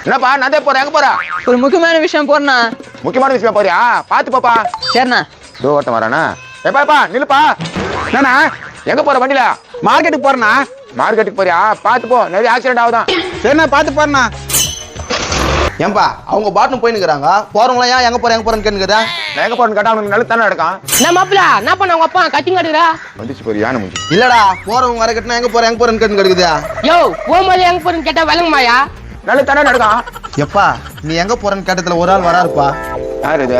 என்னப்பா நான் போறேன் எங்க போற ஒரு முக்கியமான விஷயம் போறேண்ணா. முக்கியமான விஷயம் போறியா பாத்து பாப்பா சரிண்ணா. இதோ ஒருத்தன் வரானா ஏப்பா நில்லுப்பா என்னண்ணா எங்க போற வண்டியில மார்க்கெட்டுக்கு போறேண்ணா. மார்க்கெட்டுக்கு போறியா பாத்து போ நிறைய ஆக்சிடென்ட் ஆகுதான் சரிண்ணா பார்த்து போறேண்ணா. ஏன்பா அவங்க பாட்டுன்னு போயினுக்குறாங்க, போறவங்களா ஏன் எங்க போறேன்னு கேட்டுக்கிறா? நான் எங்க போறேன்னு கேட்டா அவனுக்கு நல்ல தானே நடக்கும் என்ன மாப்பிள என்ன பண்ண உங்க அப்பா கத்திங்க காட்டுறா? வந்துச்சு போய் யானை முடிஞ்சு இல்லடா போறவங்க வர கட்டினா எங்க போறேன்னு கேட்டு கிடக்குதா? யோ போகும்போது எங்க போறேன்னு கேட்டா விளங்குமாயா? நல்ல தானே நடக்கும் எப்பா நீ எங்க போறேன்னு கேட்டதுல ஒரு ஆள் வராருப்பா. யாரு இது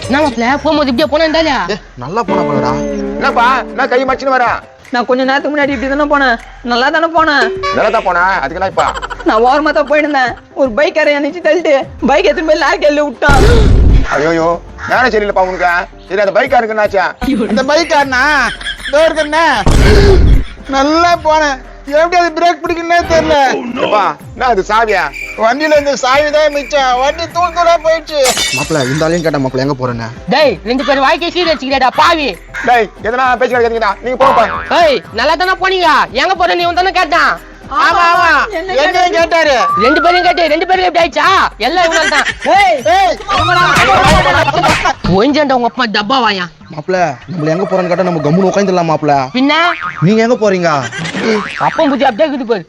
என்ன மாப்பிள போகும்போது இப்படியே போனா இருந்தாலியா? நல்லா போனா போலடா. என்னப்பா என்ன கை மச்சின்னு வர நான் கொஞ்ச நேரத்துக்கு முன்னாடி இப்படி தானே போனேன். நல்லா தானே போனேன். நல்லதான் போனா அதுக்கெல்லாம் இப்ப நான் ஓரமா தான் போயிருந்தேன். ஒரு பைக்கார என்னச்சு தள்ளிட்டு பைக் எடுத்து போய் லாரி கையில விட்டான். ஐயோ நானே சரியில்லப்பா உனக்கு சரி அந்த பைக்கா இருக்குன்னாச்சா இந்த பைக்காரண்ணா டோர் கண்ணா நல்லா போனேன். எப்படி அது பிரேக் பிடிக்குன்னே தெரியல. என்ன அது சாவியா வண்டியில இந்த சாவி தான் மிச்சம். வண்டி தூளா போயிடுச்சு. மாப்பிள்ள இந்த ஆளையும் கேட்டா மாப்பிள்ள எங்க போறேன்னு. டேய் ரெண்டு பேரும் வாழ்க்கை சீர் வச்சுக்கிறேடா பாவி. டேய் எதனா பேச்சு கேட்கறீங்களா நீங்க போப்பா ஏய் நல்லா தானே போனீங்க. எங்க போற நீ தானே கேட்டான். ஆமா ஆமா என்ன கேட்டாரு? ரெண்டு பேரும் கேட்டு ரெண்டு பேரும் எப்படி ஆயிடுச்சா? எல்லாம் இவங்க தான். ஒஞ்சண்டா உங்க அப்பா டப்பா வாயா. மாப்பிள்ள நம்மள எங்க போறேன்னு கேட்டா நம்ம கம்முன்னு உட்காந்துடலாம் மாப்பிள்ள. பின்ன நீங்க எங்க போறீங்க? அப்பம் புத்தி அப்படியே இருக்குது பாரு.